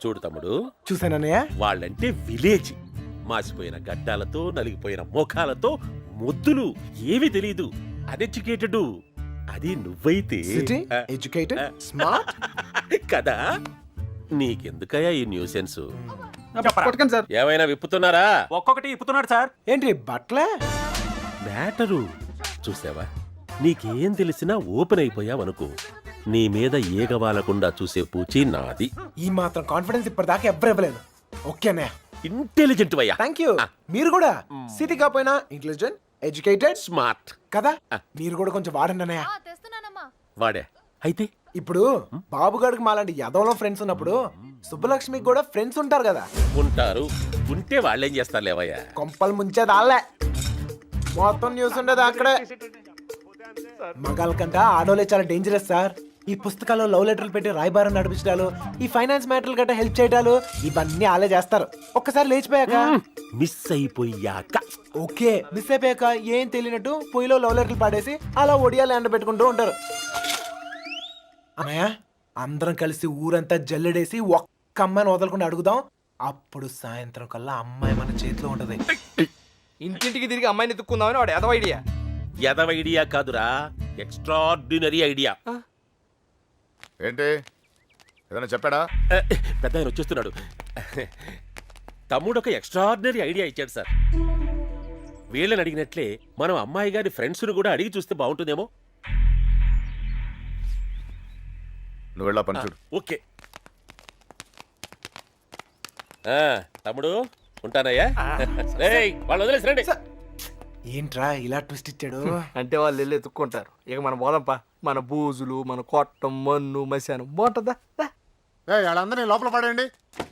చూడు తమ్ముడు, చూసానన్నయ్య. వాళ్ళంటే విలేజ్. మాసిపోయిన గడ్డాలతో నలిగిపోయిన ముఖాలతో ముద్దులు, ఏమీ తెలీదు. అన్ఎడ్యుకేటెడ్. అది నువ్వైతే సిటీ ఎడ్యుకేటెడ్ స్మార్ట్ కదా. నీకెందుకయ్యా ఈ న్యూసెన్స్? పట్టుకోండి సార్. ఏమైనా విప్పుతున్నారా? ఒక్కొక్కటి ఇప్పుతున్నాడు సార్. ఏంటి బట్లే? మ్యాటరు చూసావా? నీకేం తెలిసినా ఓపెన్ అయిపోయావనుకో, నీ మీద ఏగవాలకుండా చూసే పూచి నాది. ఈ మాత్రం కాన్ఫిడెన్స్ ఇప్పటిదాకా ఎవ్వరు ఇవ్వలేదు. ఓకే అన్నయ్య, ఇంటెలిజెంట్ వయ్యా. Thank you. మీరు కూడా సిటీ కాపోయినా ఇంటెలిజెంట్ ఎడ్యుకేటెడ్ స్మార్ట్ కదా. మీరు కూడా కొంచెం వాడండి అన్నయ్య. వాడే. అయితే ఇప్పుడు బాబుగాడికి మాలాంటి యదవలో ఫ్రెండ్స్ ఉన్నప్పుడు సుబ్బలక్ష్మికి కూడా ఫ్రెండ్స్ ఉంటారు కదా. ఉంటారు. ఉంటే వాళ్ళేం చేస్తారు లేవయ్యా? కొంపలు ముంచేది ఆళ్ళే. మొత్తం న్యూస్ ఉండేది అక్కడే. మగాళ్ళ కంట ఆడోలే చాలా డేంజరస్ సార్. ఈ పుస్తకాల్లో లవ్ లెటర్లు పెట్టి రాయబారం నడిపించడాలు, ఈ ఫైనాన్స్ మ్యాటర్లు గట్రా హెల్ప్ చేయడాలు, ఇవన్నీ ఆలే చేస్తారు. ఒక్కసారి లేచిపోయాక మిస్ అయిపోయాక. ఓకే, మిస్ అయిపోయాక ఏం తెలియనట్టు పొయ్యిలో లవ్ లెటర్లు పాడేసి అలా ఒడియాలు ఎండ పెట్టుకుంటూ ఉంటారు. అన్నయ్య, అందరం కలిసి ఊరంతా జల్లెడేసి ఒక్క అమ్మాయిని వదలకుండా అడుగుదాం. అప్పుడు సాయంత్రం కల్లా అమ్మాయి మన చేతిలో ఉంటది. ఇంటింటికి తిరిగి అమ్మాయిని ఎత్తుక్కుందామని వాడు ఎదవ ఐడియా. ఎదవ ఐడియా కాదురా, ఎక్స్ట్రాడినరీ ఐడియా. ఏంటి ఏదైనా చెప్పాడా? పెద్ద ఆయన వచ్చేస్తున్నాడు. తమ్ముడు ఒక ఎక్స్ట్రాడినరీ ఐడియా ఇచ్చాడు సార్. వీళ్ళని అడిగినట్లే మనం అమ్మాయి గారి ఫ్రెండ్స్ను కూడా అడిగి చూస్తే బాగుంటుందేమో. నువ్వు వెళ్ళా పని చూడు. ఓకే తమ్ముడు, ఉంటానయ్యా. రేయ్, వాళ్ళు వదిలేసి రండి. ఏంట్రా ఇలా ట్విస్ట్ ఇచ్చాడు? అంటే వాళ్ళు వెళ్ళి ఎత్తుక్కుంటారు. ఇక మన పోదంపా, మన బూజులు, మన కొట్టం, మన్ను, మశాను బాగుంటుందా? వాళ్ళందరినీ లోపల పడండి.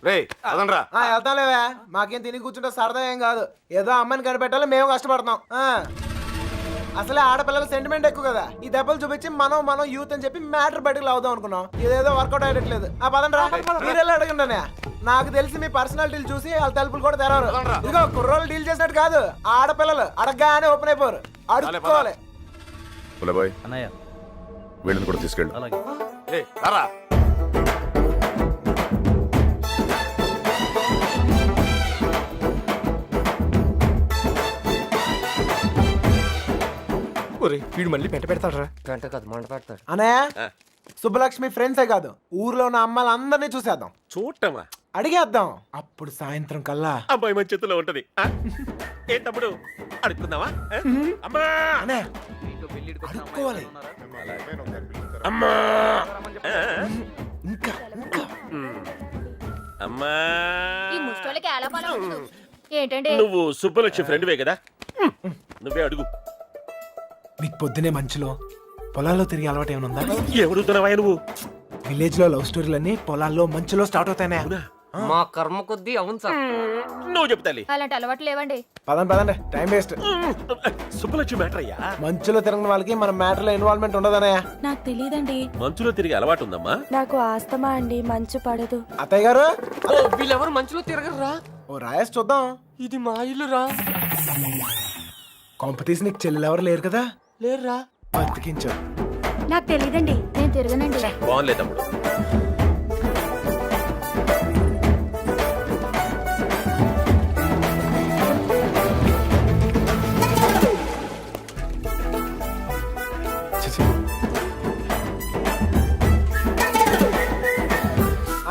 రే అదనరా. వెళ్తాలేవా, మాకేం తిని కూర్చుంటే సరదా ఏం కాదు. ఏదో అమ్మాయిని కనిపెట్టాలి, మేము కష్టపడతాం. అసలే ఆడపిల్లల సెంటిమెంట్ ఎక్కువ కదా. ఈ దెబ్బలు చూపించి మనం యూత్ అని చెప్పి మ్యాటర్ బయటకు లావుదాం అనుకున్నాం. ఇదేదో వర్కౌట్ అయ్యట్లేదు. పదండ్రా, మీరెళ్ళి అడగండి. నాకు తెలిసి మీ పర్సనాలిటీలు చూసి వాళ్ళ తలుపులు కూడా తెరవరు. ఇదిగో కుర్రోళ్ళు డీల్ చేసినట్టు కాదు, ఆడపిల్లలు అడగగానే ఓపెన్ అయిపోరు. అడుక్కోవాలి. బాయ్ వీళ్ళని కూడా తీసుకెళ్ళు. వీడు మళ్ళీ పెంట పెడతాడరా? గంట కాదు, మంట పెడతాడు. అన్నయ్య, సుబ్బలక్ష్మి ఫ్రెండ్సే కాదు, ఊర్లో ఉన్న అమ్మాయిలందరినీ చూసేద్దాం. చూడటమా? అడిగేద్దాం. అప్పుడు సాయంత్రం కల్లా అమ్మాయి మన చేతిలో ఉంటది. ఏ తమ్ముడు, అడుగుతున్నావా? అమ్మా, అన్నయ్య, అడుక్కోవాలి. అమ్మా, ఇంకా ఇంకా అమ్మా. ఈ ముష్టోళ్ళకి ఎలా పని ఉండదు. ఏంటండి? నువ్వు సుబ్బలక్ష్మి ఫ్రెండ్వే కదా, నువ్వే అడుగు. మీకు పొద్దునే మంచులో పొలాల్లో తిరిగి అలవాటు ఏమైనా ఉందా? ఎవడుతున్నావా నువ్వు? విలేజ్ లో లవ్ స్టోరీలన్నీ పొలాల్లో మంచులో స్టార్ట్ అవుతాయి. మా కర్మ కొద్దీ అవును సార్. నువ్వు చెప్తాలి. అలాంటి అలవాట్లు లేవండి. పదండి, టైం వేస్ట్. సుబ్బలక్ష్మి మ్యాటర్ అయ్యా. మంచులో తిరిగిన వాళ్ళకి మన మ్యాటర్ లో ఇన్వాల్వ్మెంట్ ఉండదనయ్య. నాకు తెలియదండి. మంచులో తిరిగి అలవాటు ఉందమ్మా. నాకు ఆస్తమా అండి, మంచు పడదు. అత్తయ్య గారు, వీళ్ళెవరు మంచులో తిరగరా? ఓ రాయేసి చూద్దాం. ఇది మా ఇల్లు రా. కాంపిటీషన్ నీకు చెల్లెలు ఎవరు లేరు కదా? లేర్రా. బతికించు. నాకు తెలియదండి. నేను తిరగనండి. బాగుంది తమ్ముడు.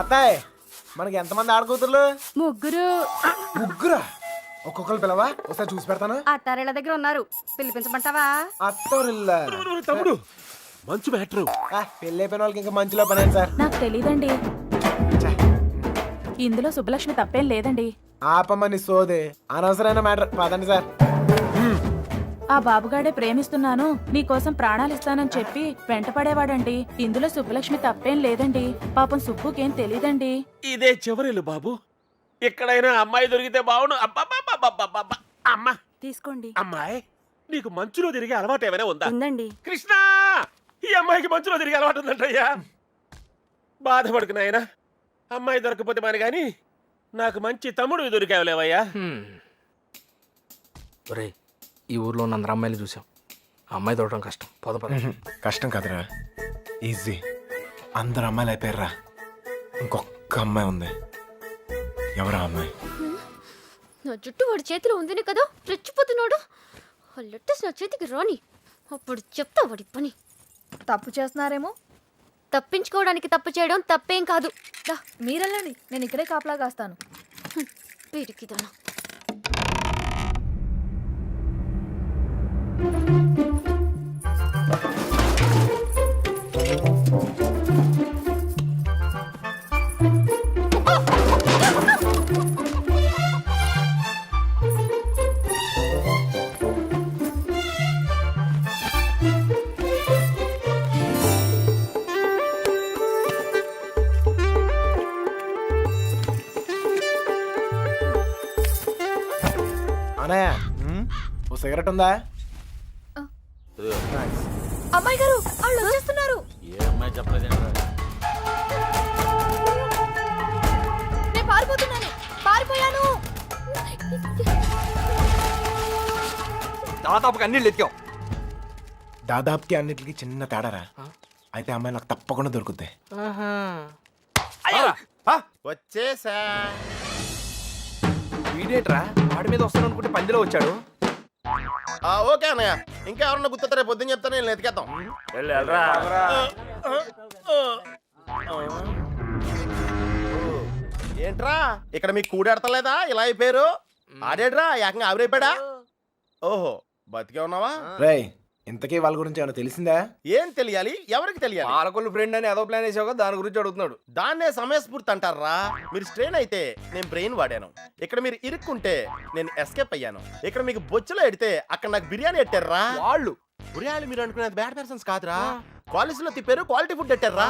అత్తాయ్, మనకి ఎంతమంది ఆడకూతుర్లు? ముగ్గురు. ముగ్గురా? ఒక్కొక్కరు పిలవా, ఒకసారి చూసి పెడతాను. అత్తారేళ్ళ దగ్గర ఉన్నారు, పిలిపించమంటావా? అత్తోరిల్లా. తమ్ముడు, మంచు మ్యాటరు. పెళ్ళి అయిపోయిన వాళ్ళకి ఇంకా మంచులో పని సార్. నాకు తెలియదండి. ఇందులో సుబ్బలక్ష్మి తప్పేం లేదండి. ఆపమ్మని సోదే, అనవసరమైన మ్యాటర్. పదండి సార్. ఆ బాబుగాడే ప్రేమిస్తున్నాను, నీకోసం ప్రాణాలు ఇస్తానని చెప్పి వెంటపడేవాడండి. ఇందులో సుబ్బలక్ష్మి తప్పేం లేదండి. పాపం సుబ్బుకేం తెలీదండి. ఇదే చివరిల్లు బాబు. ఎక్కడైనా అమ్మాయి దొరికితే బావును. అమ్మా తీసుకోండి. అమ్మాయి, నీకు మంచులో తిరిగే అలవాటు ఏమైనా ఉందా? ఉందండి. కృష్ణ, ఈ అమ్మాయికి మంచులో తిరిగే అలవాటు ఉందంటయ్యా. బాధపడుకు నాయనా, అమ్మాయి దొరకపోతే మాని గాని నాకు మంచి తమ్ముడు దొరికావులేవయ్యా. ఒరే, ఈ ఊర్లో ఉన్న అందరు అమ్మాయిలు చూసాం. అమ్మాయి దొరకడం కష్టం. కష్టం కదరా, ఈజీ. అందరు అమ్మాయిలు అయిపోయారా. ఇంకొక ఒక్క అమ్మాయి ఉంది. ఎవరా అమ్మాయి? నా జుట్టు వాడి చేతిలో ఉందని కదా రెచ్చిపోతున్నాడు. ఆ లెటర్స్ నా చేతికి రాని, అప్పుడు చెప్తా వాడి పని. తప్పు చేస్తున్నారేమో. తప్పించుకోవడానికి తప్పు చేయడం తప్పేం కాదు. దా, మీరెళ్ళండి, నేను ఇక్కడే కాపలా కాస్తాను. పిరికిదనా. అనయ్య, ఓ సిగరెట్ ఉందా? అమ్మాయి గారు వాళ్ళు వచ్చేస్తున్నారు. నేను పారిపోతున్నాను, పారిపోయాను. దాదాపుగా అన్ని ఎత్తాం. దాదాపుకి అన్నిటికి చిన్న తేడారా. అయితే అమ్మాయి నాకు తప్పకుండా దొరుకుద్ది. వచ్చేసా. వీడేట్రా వాడి మీద వస్తాను అనుకుంటే పందిలో వచ్చాడు. ఓకే అన్నయ్య, ఇంకా ఎవరన్నా గుర్తొస్తే రేపు పొద్దున్న చెప్తాను, నేను ఎతికేద్దాం. ఏంట్రా ఇక్కడ మీకు కూడాడతలేదా? ఇలా అయిపోయారు. ఆడేడ్రా ఏకంగా ఆవిరైపోయాడా? ఓహో, బతికే ఉన్నావా? రేయ్, ఇంతకీ వాళ్ళ గురించి ఏమైనా తెలిసిందా? ఏం తెలియాలి? ఎవరికి తెలియాలి? పాలకొల్లు ఫ్రెండ్ అని ఏదో ప్లాన్ వేసావు కదా, దాని గురించి అడుగుతున్నాడు. దాన్నే సమయస్ఫూర్తి అంటారా? మీరు స్ట్రెయిన్ అయితే నేను బ్రెయిన్ వాడాను. ఇక్కడ మీరు ఇరుక్కుంటే నేను ఎస్కేప్ అయ్యాను. ఇక్కడ మీకు బొచ్చులో ఎడితే అక్కడ నాకు బిర్యానీ ఎట్టారా? వాళ్ళు బిర్యానీ మీరు అనుకునేది బ్యాడ్ పర్సన్స్ కాదురా. కాలేజీలో తిప్పారు, క్వాలిటీ ఫుడ్ ఎట్టారా?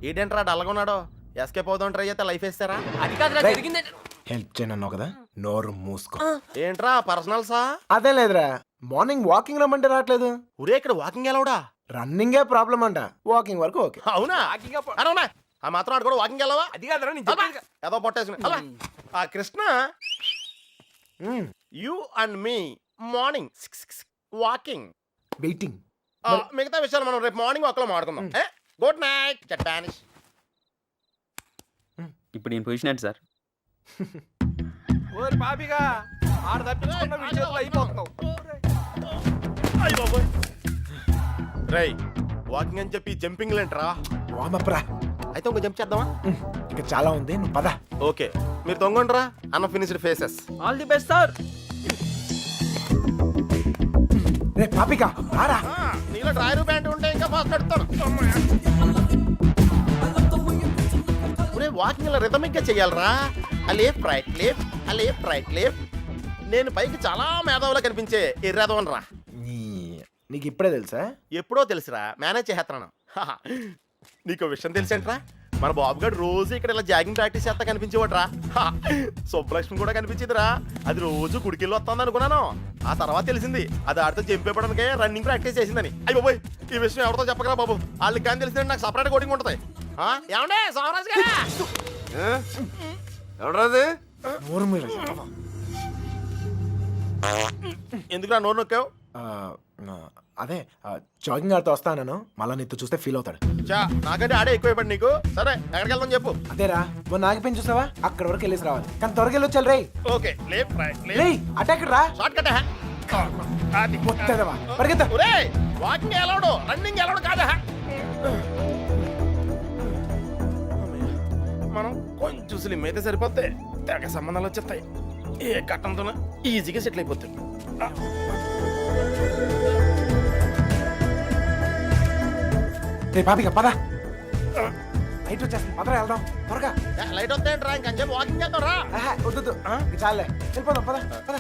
ఏంటంటారా డల్గొన్నాడో? ఎస్కేప్ అవుదాం ట్రై అయితే లైఫ్ వేస్తారా? అది కాదురా జరిగింది. హెల్ప్ చేయనన్నావు కదా, నోరు మూసుకో. ఏంట్రా పర్సనల్సా? అదే లేదురా, మార్నింగ్ వాకింగ్ రమ్మంటే రావట్లేదు. ఊరే ఇక్కడ వాకింగ్ ఎలావుడా? రన్నింగే ప్రాబ్లం అంట, వాకింగ్ వరకు ఓకే. అవునా? అవునా? ఆ మాత్రం ఆడు కూడా వాకింగ్ వెళ్ళవా? అది కాదురా నేను చెప్పేది. ఏదో పొట్టేసుకుని అలా. ఆ Krishna, you and me morning walking. Waiting. మిగతా విషయాలు మనం రేపు మార్నింగ్ ఒకలో మాట్లాడుకుందాం. గుడ్ నైట్ జపానిష్. ఇప్పుడు నేను పొజిషన్ ఏంటి సార్? ఓరి పాపిగా ఆడ తప్పించుకున్న విషయంలో అయిపోతున్నావు. రై వాకింగ్ అని చెప్పి జంపింగ్ లేంట్రా. వామప్రా, అయితే ఇంకో జంప్ చేద్దామా? ఇంకా చాలా ఉంది, నువ్వు పద. ఓకే, మీరు తొంగండ్రా. అన్న finished faces. All the best sir. రే పాపిక, రారా. నీలో డ్రైవర్ ప్యాంట్ ఉంటే ఇంకా ఫాస్ట్ నడుస్తాను. వాకింగ్ ఇలా రిథమిక్ గా చెయ్యాలరా. Left right left, left right left. నేను పైకి చాలా మేధావులా కనిపించే ఎర్రదవన్ రా. నీకు ఇప్పుడే తెలుసా? ఎప్పుడో తెలుసురా, మేనేజ్ చేస్తున్నాను. నీకు విషయం తెలుసేంట్రా? మన బాబుగాడు రోజు ఇక్కడ ఇలా జాగింగ్ ప్రాక్టీస్ చేస్తా కనిపించేవాడు రా. సుబ్బలక్ష్మి కూడా కనిపించిందిరా. అది రోజు గుడికెళ్ళి వస్తుంది అనుకున్నాను. ఆ తర్వాత తెలిసింది అది ఆడితో జంపేపడానికే రన్నింగ్ ప్రాక్టీస్ చేసిందని. అయ్యి బాబోయ్, ఈ విషయం ఎవరితో చెప్పగలరా బాబు? వాళ్ళకి కానీ తెలిసిందంటే నాకు సపరేట్ కోటింగ్ ఉంటుంది. ఏమండే సోమరాజు గారు? ఎవడరాది? నోరు మీరు. ఎందుకురా నోరు నొక్కావు? అదే జాగింగ్ ఆడితో వస్తాను, మళ్ళా నీతో చూస్తే ఫీల్ అవుతాడు. నాకంటే ఆడే ఎక్కువైపోయింది నీకు. సరే ఎక్కడికి వెళ్దాం చెప్పు. అదేరా, మొన్న ఆగిపోయింది చూసావా, అక్కడ వరకు వెళ్ళేసి రావాలి. కానీ త్వరగా వెళ్ళొచ్చాలి. రే ఓకే, లెఫ్ట్ రైట్ రే, అటాక్ రా. Short cut. పరిగెత్తా. వాకింగ్ ఎలవడు, రన్నింగ్ ఎలవడు కాదా? మనం కొంచెం స్లిమ్ అయితే సరిపోతే తెగ సంబంధాలు వచ్చేస్తాయి. ఏ కట్టంతో ఈజీగా సెటిల్ అయిపోతాయి. రే పాపిక, పద. లైట్ వచ్చేస్తుంది, పదరా వెళ్దాం త్వరగా. లైట్ వస్తే రా, ఇంకొంచెం వాకింగ్ చేద్దాం రా. వద్దు, చాలే, వెళ్ళిపోదాం, పద పద.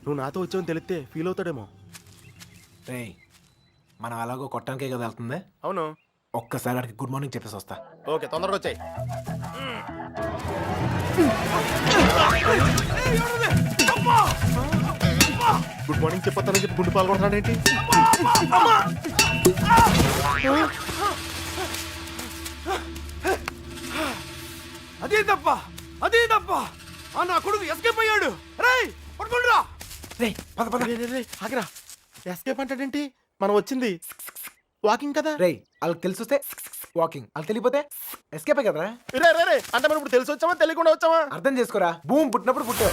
నువ్వు నాతో వచ్చావని తెలిస్తే ఫీల్ అవుతాడేమో. రే, మనం అలాగో కొట్టడానికే కదా వెళ్తుంది. అవును, ఒక్కసారి అడిగి గుడ్ మార్నింగ్ చెప్పేసి వస్తా. ఓకే, తొందరగా వచ్చాయి. గుడ్ మార్నింగ్ చెప్పొస్తానని చెప్పి గుండు పాల్గొంటున్నాడేంటి? అదే తప్ప, అదే తప్ప. నా కొడుకు ఎస్కేప్ అయ్యాడు. రేయ్ పట్టుకుంటురా. రే పద పద. ఆగిరా, ఎస్కేప్ అంటాడేంటి? మనం వచ్చింది వాకింగ్ కదా రేయ్ వాళ్ళకి తెలిసి వస్తే వాకింగ్ వాళ్ళకి తెలియపోతే ఎస్కేప్ కదరా. రే రే రే అంటే మనం ఇప్పుడు తెలిసి వచ్చామా తెలియకుండా వచ్చామా? అర్థం చేసుకోరా, భూమి పుట్టినప్పుడు పుట్టావు.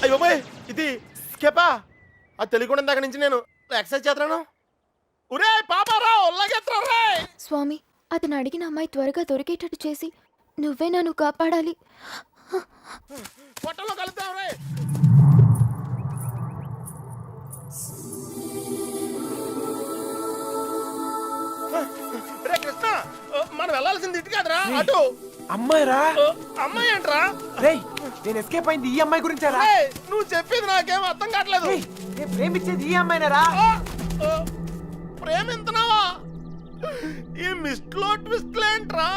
అయ్యో బాయ్ ఇది స్కెపా అది తెలియకుండా ఇందాక నుంచి నేను ఎక్సర్సైజ్ చేస్తున్నాను. ఒరే పాపారా ఒళ్ళగెత్తరా రే. స్వామి, అతను అడిగిన అమ్మాయి త్వరగా దొరికేటట్టు చేసి నువ్వే నన్ను కాపాడాలి. పొట్టలో కలుద్దాం రే. రే కృష్ణ మనం వెళ్ళాల్సింది ఇటు కాదురా అటు. అమ్మాయిరా. అమ్మాయి ఏంట్రా? రేయ్ నేను ఎస్కేప్ అయింది ఈ అమ్మాయి గురించారా. రేయ్, నువ్వు చెప్పేది నాకేం అర్థం కావట్లేదు. రేయ్, నేను ప్రేమించేది ఈ అమ్మాయినేరా. ప్రేమింతున్నావా? ఈ మిస్ట్లో ట్విస్ట్లు ఏంట్రా?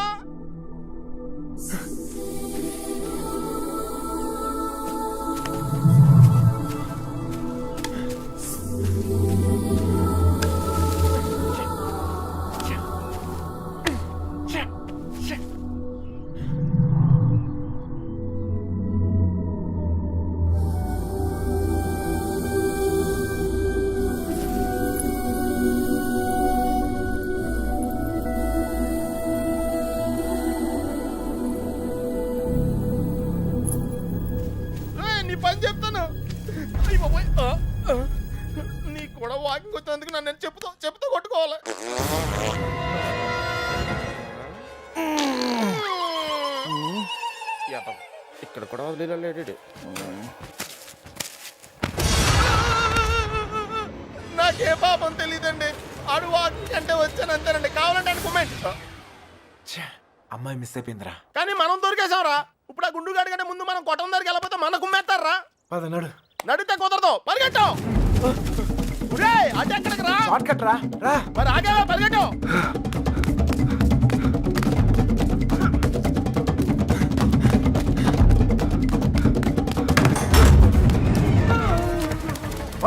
నీ పని చెప్తాను. అయ్య బాబోయ్. నీ కూడా వాకింగ్ వచ్చినందుకు నన్ను నేను చెప్పుతో కొట్టుకోవాలి. ఇక్కడ కూడా వదిలేడు. నాకే పాపం తెలియదండి. ఆడు వాకింగ్ అంటే వచ్చాను అంతేనండి. కావాలంటే అనుకోమెంట్. అమ్మాయి మిస్ అయిపోయిందిరా. కానీ మనం దొరికేసాంరా. ఇప్పుడు ఆ గుండు గాడి కంటే ముందు మనం కొట్టం దగ్గరికి వెళ్ళకపోతే మన కుమ్మేస్తారా? పద నడు. నడితే కుదరదు. పరిగెట్టు. అటు ఎక్కడికి రా. షార్ట్ కట్ రా. రా మరి ఆగేవా? పరిగెట్టు.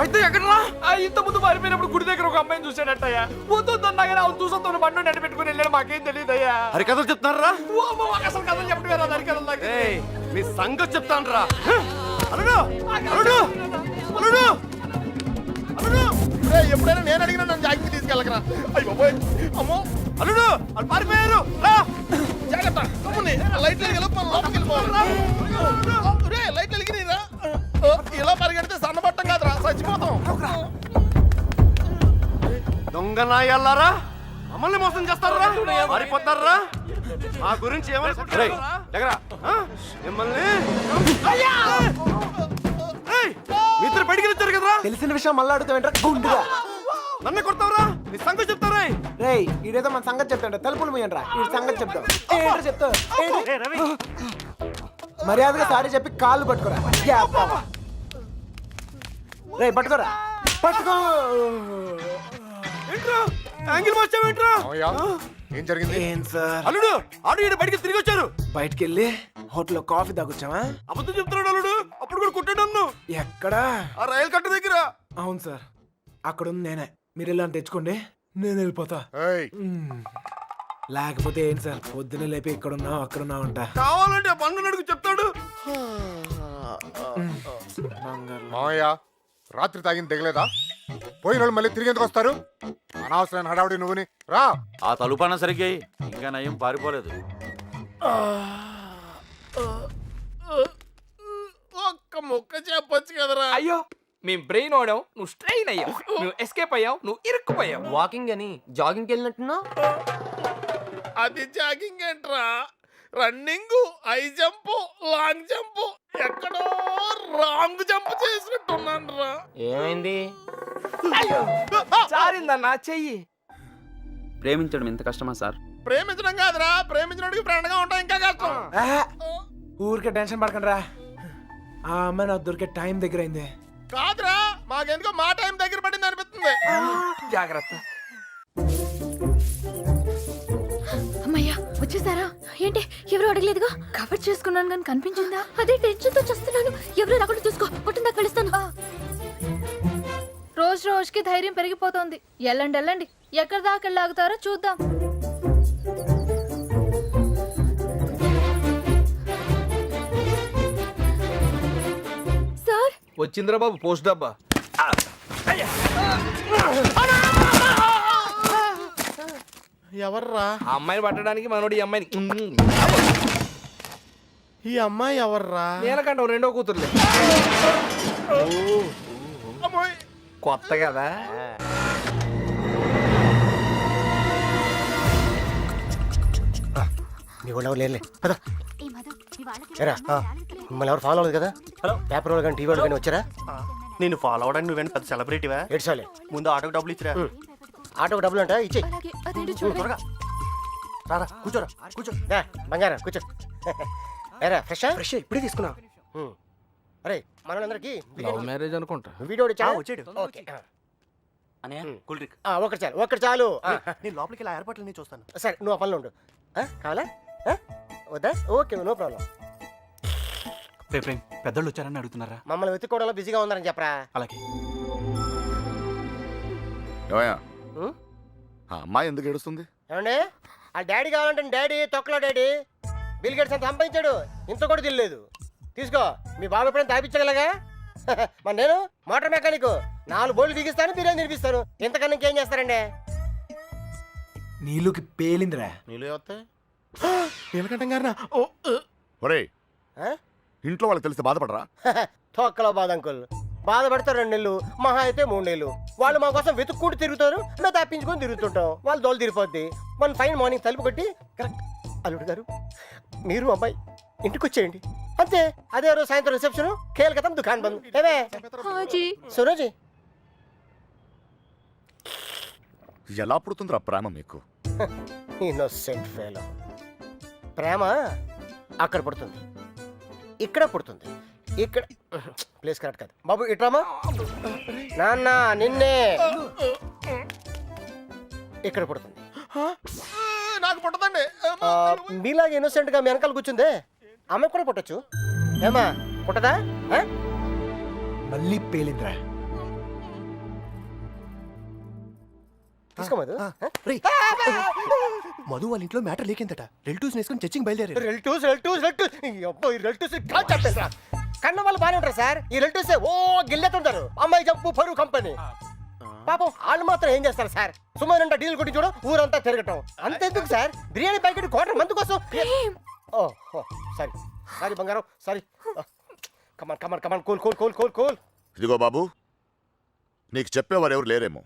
అయితే ఎక్కడరా? ఇంత ముందు మారిపోయినప్పుడు గుడి దగ్గర ఒక అమ్మాయిని చూసాడట్టయ్యా. పోతుందన్నాగా అవును చూసొస్తాను బండి నడి పెట్టుకుని వెళ్ళాడు. మాకేం తెలియదయ్యా. హరి కథలు చెప్తున్నారా? అసలు కథలు చెప్పడం దాని కథలు నాకు మీ సంగతి చెప్తాను రా. అల్లుడు అల్లుడు అల్లుడు అల్లుడు. ఎప్పుడైనా నేను అడిగినా నన్ను జాగింగ్ తీసుకెళ్ళకరా. అయ్యి బాబోయ్. అమ్మో అల్లుడు వాళ్ళు పారిపోయారు. రా జాగ్రత్త. తమ్ముని లైట్లు వెలిగి మనం లోపలికి వెళ్ళిపోవాలి. రే లైట్లు వెలిగిరా. ఇలా పరిగెడితే సన్నబట్టం కాదురా, చచ్చిపోతాం. దొంగ నాయల్లారా, మమ్మల్ని మోసం చేస్తారా? మారిపోతారా? మా గురించి ఏమనుకుంటారా? మిమ్మల్ని మీతో బయటికి వచ్చారు కదరా. తెలిసిన విషయం మళ్ళీ అడుగుతావేంట్రా గుండుగా. నన్ను కొడతావరా? నీ సంగతి చెప్తారా? రేయ్ ఈడేదో మన సంగతి చెప్తాడు. తలుపులు మూయండిరా. ఈ సంగతి చెప్తావు. ఏంట్రా చెప్తావు? మర్యాదగా సారీ చెప్పి కాళ్ళు పట్టుకోరా. రేయ్ పట్టుకోరా. పట్టుకో. ఏంట్రా యాంగిల్ మార్చావేంట్రా? ఏం జరిగింది? ఏం సార్? అల్లుడు ఆడు ఈడ బయటికి తిరిగి వచ్చారు. బయటికి వెళ్ళి హోటల్లో కాఫీ తాగొచ్చావా? అబద్ధం చెప్తున్నాడు అల్లుడు. అప్పుడు కూడా కొట్టాడు నన్ను. ఎక్కడా? ఆ రైలు కట్ట దగ్గర. అవును సార్, అక్కడ ఉంది నేనే. మీరు ఇలా తెచ్చుకోండి, నేను వెళ్ళిపోతా. లేకపోతే ఏంటి సార్, పొద్దున లేపి ఇక్కడున్నావు అక్కడున్నావు అంట. కావాలంటే ఆ బండు నడుగు చెప్తాడు. మామయ్య రాత్రి తాగింది తెగలేదా? పోయిన వాళ్ళు మళ్ళీ తిరిగి ఎందుకు వస్తారు? అనవసరమైన హడావుడి నువ్వుని రా. ఆ తలుపన్న సరిగ్గా ఇంకా నయం పారిపోలేదు. ఒక్క మొక్క చెప్పొచ్చు కదరా. అయ్యో మేము బ్రెయిన్ ఓడాం, నువ్వు స్ట్రెయిన్ అయ్యావు. నువ్వు ఎస్కేప్ అయ్యావు, నువ్వు ఇరుక్కుపోయావు. వాకింగ్ అని జాగింగ్కి వెళ్ళినట్టున్నావు. అది జాగింగ్ ఏంట్రా? Running, high jump, long jump, ఎక్కడో రాంగ్ జంప్ చేసినట్టున్నాను రా. ఏమైంది? జారిందన్నా చెయ్యి. ప్రేమించడం ఎంత కష్టమా సార్? ప్రేమించడం కాదురా, ప్రేమించడానికి ఫ్రెండ్ గా ఉంటాం ఇంకా కష్టం. ఊరికే టెన్షన్ పడకండి రా. ఆ అమ్మాయి నాకు దొరికే టైం దగ్గర అయింది. కాదురా, మాకెందుకో మా టైం దగ్గర పడింది అనిపిస్తుంది. జాగ్రత్త. అమ్మయ్యా వచ్చేసారా? ఏంటి ఎవరు అడగలేదుగా? కవర్ చేసుకున్నాను కానీ కనిపించిందా? అదే టెన్షన్ తో చేస్తున్నాను. ఎవరు రాకుండా చూసుకో, కొట్టిందా కలుస్తాను. రోజు రోజుకి ధైర్యం పెరిగిపోతుంది. వెళ్ళండి వెళ్ళండి, ఎక్కడి దాకా వెళ్ళాగుతారో చూద్దాం. సార్ వచ్చిందిరా బాబు పోస్ట్ డబ్బా. ఎవర్రా ఆ అమ్మాయిని పట్టడానికి మనోడు ఈ అమ్మాయిని ఈ అమ్మాయి ఎవర్రా నేనకంటావు రెండో కూతురులే అమ్మాయి కొత్త కదా మీ వాళ్ళు ఎవరు లేరులే పద ఎరా మిమ్మల్ని ఎవరు ఫాలో అవ్వలేదు కదా హలో పేపర్ వాళ్ళు కానీ టీవీ వాళ్ళు కానీ వచ్చారా నేను ఫాలో అవడానికి నువ్వేంటి పెద్ద సెలబ్రిటీవా ఏడ్చాలే ముందు ఆటోకి డబ్బులు ఇచ్చిరా ఆటోకి డబ్బులు అంటా ఇచ్చి త్వరగా రారా కూర్చోరా కూర్చో బంగారం కూర్చో ఎరా ఫ్రెష్ ఫ్రెష్ ఇప్పుడే తీసుకున్నా అరే మనోళ్ళందరికీ లవ్ మ్యారేజ్ అనుకుంటా వీడియో వచ్చాడు. ఓకే అన్నయ్య కూల్ డ్రింక్ ఒకటి చాలు నేను లోపలికి ఇలా ఏర్పాట్లు నేను చూస్తాను సరే నువ్వు ఆ పనిలో ఉండు కావాలా వద్దా ఓకే నో ప్రాబ్లం పెద్దోళ్ళు వచ్చారని అడుగుతున్నారా? మమ్మల్ని వెతుక్కోవడంలో బిజీగా ఉన్నారని చెప్పరా అలాగే. ఉం? ఆ అమ్మాయి ఎందుకు ఏడుస్తుంది? ఏమండి ఆ డాడీ కావాలంటే డాడీ తొక్కలో డాడీ బిల్ గేట్స్ అంత సంపాదించాడు ఇంత కూడా తెలియలేదు తీసుకో మీ బాబు ఎప్పుడైనా తాపించగలగా మరి నేను మోటార్ మెకానిక్ 4 బోర్లు దిగిస్తాను బిర్యానీ తినిపిస్తాను ఇంతకన్నా ఇంకేం చేస్తారండి నీళ్ళకి పేలిందిరా. నీళ్ళు వస్తాయి నీలకంఠం గారినా ఒరేయ్ ఆ? ఇంట్లో వాళ్ళకి తెలిస్తే బాధపడరా? తొక్కలో బాధ అంకుల్ బాధపడతారు 2 నెలలు మహా అయితే 3 నెలలు వాళ్ళు మా కోసం వెతుక్కుంటూ తిరుగుతారు మేము తప్పించుకొని తిరుగుతుంటాం వాళ్ళు దోలు తిరిగిపోద్ది వన్ ఫైన్ మార్నింగ్ తలుపు కొట్టి కరెక్ట్ అల్లుడు గారు మీరు అమ్మాయి ఇంటికి వచ్చేయండి అంతే అదే రోజు సాయంత్రం రిసెప్షన్ కేల్కతం దుకాన్ బంద్ ఏమే సురోజీ ఎలా పుడుతుందిరా ప్రేమ మీకు? ఇన్నోసెంట్ ఫెలో ప్రేమ అక్కడ పుడుతుంది ఇక్కడ పుడుతుంది ఇక్కడ ప్లేస్ కరెక్ట్ కాదు బాబు ఇట్రామా నాన్న నిన్నే ఇక్కడ పుడుతుంది నాకు పుట్టదండి మీలాగా ఇన్నోసెంట్ గా మీ వెనకాల కూర్చుందే ఆమె కూడా పుట్టచ్చు ఏమా పుట్టదా మళ్ళీ పేలిందిరా. తీసుకో మధు మధు వాళ్ళ ఇంట్లో మ్యాటర్ లేకిందట. రిలేటివ్స్ వేసుకొని చర్చింగ్ బయలుదేరారు. రిలేటివ్స్ కన్న వాళ్ళు బాగానే ఉంటారు సార్ ఈ రిలేటివ్స్ ఓ గిల్లెతుంటారు అమ్మాయి జంపు పరువు కంపెనీ పాపం వాళ్ళు మాత్రం ఏం చేస్తారు సార్ సుమారు డీల్ కొట్టి చూడ ఊరంతా తిరగటం అంతెందుకు sir biryani packet quarter month కోసం ఓ సారీ సారీ బంగారం sorry come on come on come on cool cool cool cool cool ఇదిగో బాబు, నీకు చెప్పేవారు ఎవరు లేరేమో.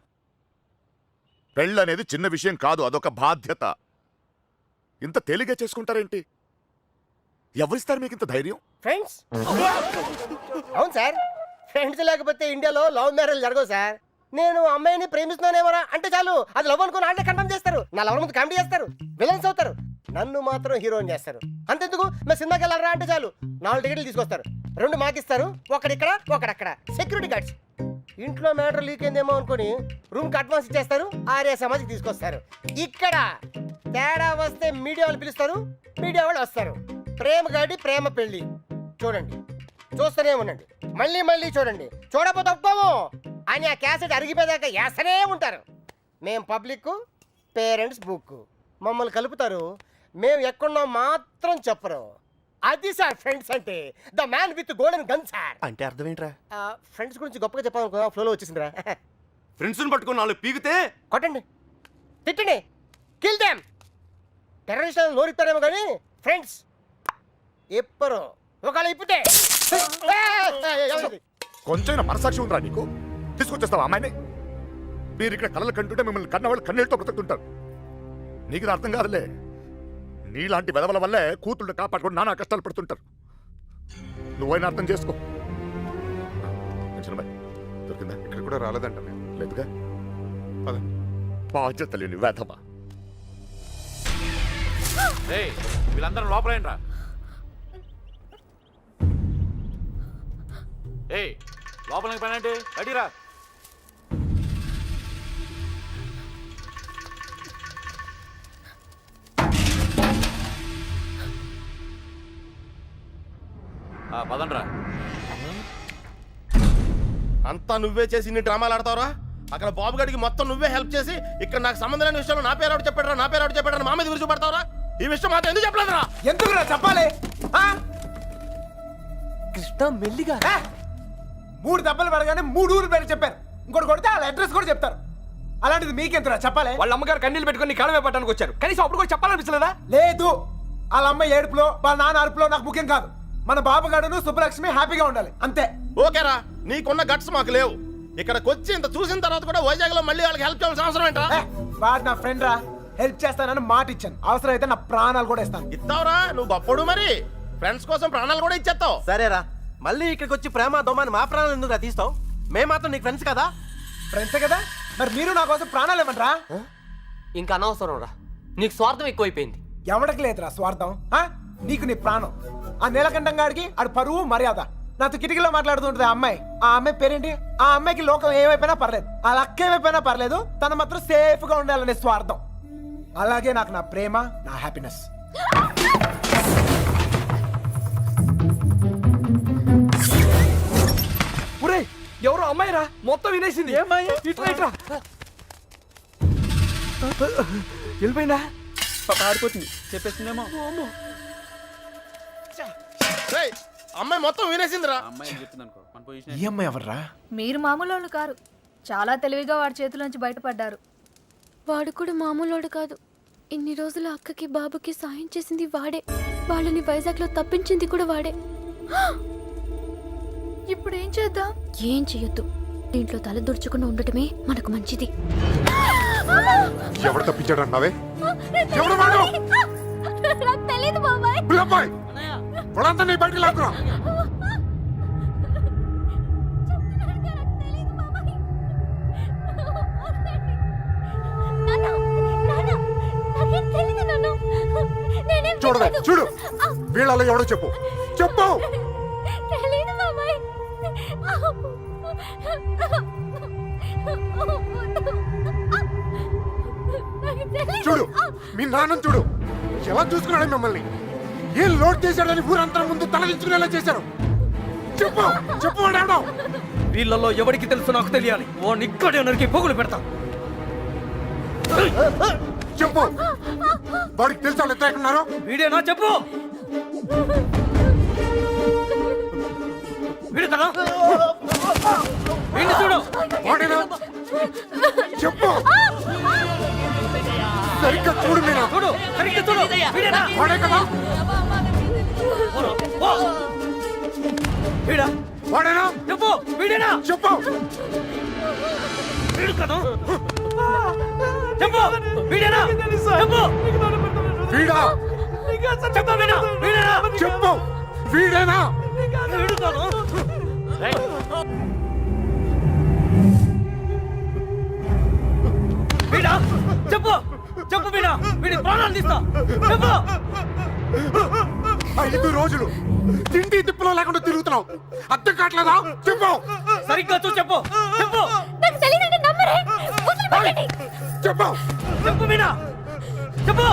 పెళ్ళి అనేది చిన్న విషయం కాదు, అదొక బాధ్యత. ఇంత తేలిగ్గా చేసుకుంటారేంటి? ఎవరిస్తారు మీకు ఇంత ధైర్యం? ఫ్రెండ్స్ అవును సార్ ఫ్రెండ్స్ లేకపోతే ఇండియాలో లవ్ మ్యారేజ్ జరగవు సార్ నేను అమ్మాయిని ప్రేమిస్తున్నానేమరా అంటే చాలు అది లవ్ అనుకుని అంటే కన్ఫర్మ్ చేస్తారు నా లవర్ ముందు కామెడీ చేస్తారు విలన్స్ అవుతారు నన్ను మాత్రం హీరోయిన్ చేస్తారు అంతెందుకు మేము సినిమాకి వెళ్ళారా అంటే చాలు 4 టికెట్లు తీసుకొస్తారు 2 మాకిస్తారు ఒకడిక్కడ ఒకడక్కడ సెక్యూరిటీ గార్డ్స్ ఇంట్లో మ్యాటర్ లీక్ అయిందేమో అనుకుని రూమ్ కి అడ్వాన్స్ ఇచ్చేస్తారు ఆర్య సమాజ్కి తీసుకొస్తారు ఇక్కడ తేడా వస్తే మీడియా వాళ్ళు పిలుస్తారు మీడియా వాళ్ళు వస్తారు ప్రేమ గాడి ప్రేమ పెళ్లి చూడండి చూస్తూనే ఉండండి మళ్ళీ మళ్ళీ చూడండి చూడకపోతే ఒప్పుకోము అని ఆ క్యాసెట్ అరిగిపోయాక వేస్తూనే ఉంటారు మేం పబ్లిక్ పేరెంట్స్ బుక్ మమ్మల్ని కలుపుతారు మేము ఎక్కడున్నాం మాత్రం చెప్పరు అది సార్ ఫ్రెండ్స్ అంటే the man with golden gun sir అంటే అర్థం ఏంట్రా ఫ్రెండ్స్ గురించి గొప్పగా చెప్పాలనుకో ఫ్లోలో వచ్చేసిందిరా ఫ్రెండ్స్ని పట్టుకుని 4 పీకితే కొట్టండి తిట్టండి కిల్ దెమ్ టెర్రరిస్ట్ నోరిస్తారేమో కానీ ఫ్రెండ్స్ ఎప్పరు ఒకవేళ ఇప్పితే కొంచెం మనసాక్షి ఉండరా నీకు? తీసుకొచ్చేస్తావా అమ్మాయిని? మీరు ఇక్కడ కళ్ళలు కంటుంటే మిమ్మల్ని కన్నవాళ్ళు కన్నీళ్ళతో బ్రతుకుతుంటారు. నీకు ఇది అర్థం కాదులే. నీలాంటి వెదవల వల్లే కూతుళ్ళు కాపాడుకొని నానా కష్టాలు పడుతుంటారు. నువ్వైనా అర్థం చేసుకో. దొరికిందా? ఇక్కడ కూడా రాలేదంట మేము. లేదుగా బాధ్యత లేని వేధవా. వీళ్ళందరూ లోపలేంట్రా. ఏయ్ లోపలికి పనండి అడిరా. పదండ్రా. అంతా నువ్వే చేసి ఇన్ని డ్రామాలు ఆడతావురా అక్కడ బాబు గడికి మొత్తం నువ్వే హెల్ప్ చేసి ఇక్కడ నాకు సంబంధం లేని విషయంలో నా పేరు ఆవిడ చెప్పాడు నా పేరు ఆవిడ చెప్పాడు మా మీద విరుచు పడతావురా ఈ విషయం మాత్రం ఎందుకు చెప్పలేదురా ఎందుకురా చెప్పాలి? కృష్ణ మెల్లిగా 3 దెబ్బలు పడగానే 3 ఊరు పేరు చెప్పారు ఇంకోటి కొడితే వాళ్ళ అడ్రస్ కూడా చెప్తారు అలాంటిది మీకెంతరా చెప్పాలి? వాళ్ళ అమ్మగారు కన్నీళ్ళు పెట్టుకుని నీ కాళ్ళ పట్టడానికి వచ్చారు, కనీసం అప్పుడు కూడా చెప్పాలనిపించలేదా? లేదు, వాళ్ళ అమ్మ ఏడుపులో వాళ్ళ నాన్న అరుపులో నాకు ముఖ్యం కాదు. మన బాబుగాడును సుబ్బలక్ష్మి హ్యాపీగా ఉండాలి అంతే. ఓకేరా, నీకున్న గట్స్ మాకు లేవు. ఇక్కడికి వచ్చి ఇంత చూసిన తర్వాత కూడా వైజాగ్ లో మళ్ళీ వాళ్ళకి హెల్ప్ చేయాల్సిన అవసరం ఏంట్రా? వాడు నా ఫ్రెండ్ రా, హెల్ప్ చేస్తానని మాట ఇచ్చాను. అవసరం అయితే నా ప్రాణాలు కూడా ఇస్తాను. ఇస్తావురా, నువ్వు గొప్పడు మరి. ఫ్రెండ్స్ కోసం ప్రాణాలు కూడా ఇచ్చేస్తావు. సరేరా, మళ్ళీ ఇక్కడికి వచ్చి ప్రేమ దోమని మా ప్రాణాలు ఎందుకు తీస్తావు? మేము మాత్రం నీకు ఫ్రెండ్స్ కదా. ఫ్రెండ్సే కదా, మరి మీరు నా కోసం ప్రాణాలు ఇవ్వమంటారా? ఇంకా అనవసరం రా, నీకు స్వార్థం ఎక్కువైపోయింది. ఎవడికి లేదురా స్వార్థం. నీకు నీ ప్రాణం. ఆ నీలకంఠం గాడికి ఆడు పరువు మర్యాద. నాతో కిటికీలో మాట్లాడుతుంటది ఆ అమ్మాయి. ఆ అమ్మాయి పేరేంటి? ఆ అమ్మాయికి లోకం ఏమైపోయినా పర్లేదు, ఆ లక్క ఏమైపోయినా పర్లేదు, తను మాత్రం సేఫ్ గా ఉండాలనే స్వార్థం. అలాగే నాకు నా ప్రేమ, నా హ్యాపీనెస్. ఒరే, ఎవరో అమ్మాయిరా, మొత్తం వినేసింది. ఇట్రా ఇట్రా. వెళ్ళిపోయిందా? ఆడిపోతుంది, చెప్పేసిందేమో. రేయ్, అమ్మాయి మొత్తం వినేసిందిరా. ఈ అమ్మాయి ఎవర్రా? మీరు మామూలు వాళ్ళు కారు. చాలా తెలివిగా వాడి చేతిలోంచి బయటపడ్డారు. వాడు కూడా మామూలోడు కాదు. ఇన్ని రోజులు అక్కకి బాబుకి సాయం చేసింది వాడే. వాళ్ళని వైజాగ్లో తప్పించింది కూడా వాడే. ఇప్పుడు ఏం చేద్దాం? ఏం చెయ్యొద్దు. దీంట్లో తల దుర్చకుండా ఉండటమే మనకు మంచిది. ఎవరు తప్పించాడు అన్నావే? ఎవరు వాడు? తెలీదు బాబాయ్. పిల్లమ్మాయి, వాళ్ళంతా నీ బయటికి లాక్కురా. చూడవే, చూడు, వీళ్ళలో ఎవడో చెప్పు, చెప్పు. చూడు, మీ నాన్న చూడు, ఎలా చూసుకున్నాడు మిమ్మల్ని. ఏం లోడ్ చేశాడని ఊరంతా ముందు తలదించుకునేలా చేశారు. చెప్పు, చెప్పు వాడు. వీళ్ళలో ఎవరికి తెలుసు నాకు తెలియాలి. ఓ నిక్కడే నరికి పోగులు పెడతా. చెప్పు, వాడికి తెలుసా వాళ్ళు ఎక్కడ ఉన్నారు? వీడేనా? చెప్పు. వీడు కదా, వీడిని చూడు. వాడేనా? చెప్పు, సరిగ్గా చూడు. మీనా చూడు, సరిగ్గా చూడు. వీడేనా? వాడే కదా? వీడా? వాడేనా? చెప్పు, వీడేనా? చెప్పు. వీడు కదా? చెప్పు, వీడేనా? చెప్పు. వీడా? చెప్పు, వీడా? వీడేనా? చెప్పు, వీడేనా? వీడు కదా? వీడా? చెప్పు, చెప్పు వీడా. వీడి ప్రాణాలు తీస్తా. చెప్పు. 5 రోజులు తిండి తిప్పులో లేకుండా తిరుగుతున్నావు, అర్థం కావట్లేదా? చెప్పు, సరిగ్గా చూ. చెప్పు, చెప్పు. నాకు తెలీదండి, నమ్మరే. వదిలిపెట్టండి. చెప్పు. చెప్పు మీనా, చెప్పు.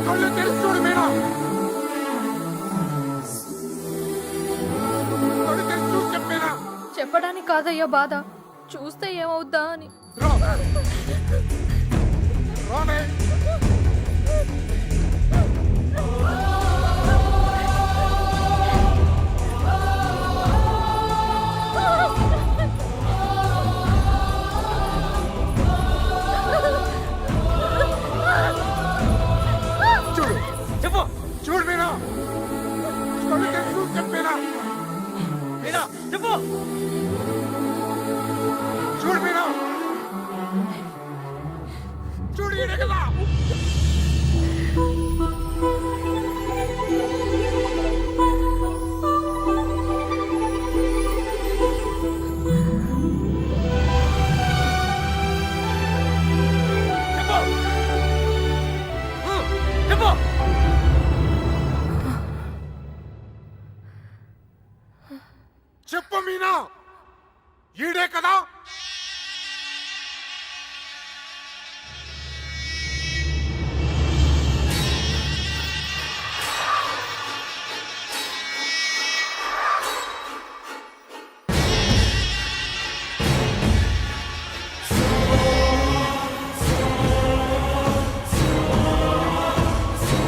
కళ్ళు తెరిచి చూడు మీనా. కళ్ళు తెరిచి చూసి చెప్పేనా. చెప్పడానికి కాదయ్యా బాధ, చూస్తే ఏమవుద్దా అని. రానే. చూడు, చెప్పు. చూడు మీనా. కళ్ళు తెరిచి చూసి చెప్పేనా. మీనా, చెప్పు. చూడు మీనా, చూడు, ఈడే కదా. చెప్పు. చెప్పు మీనా, ఈడే కదా.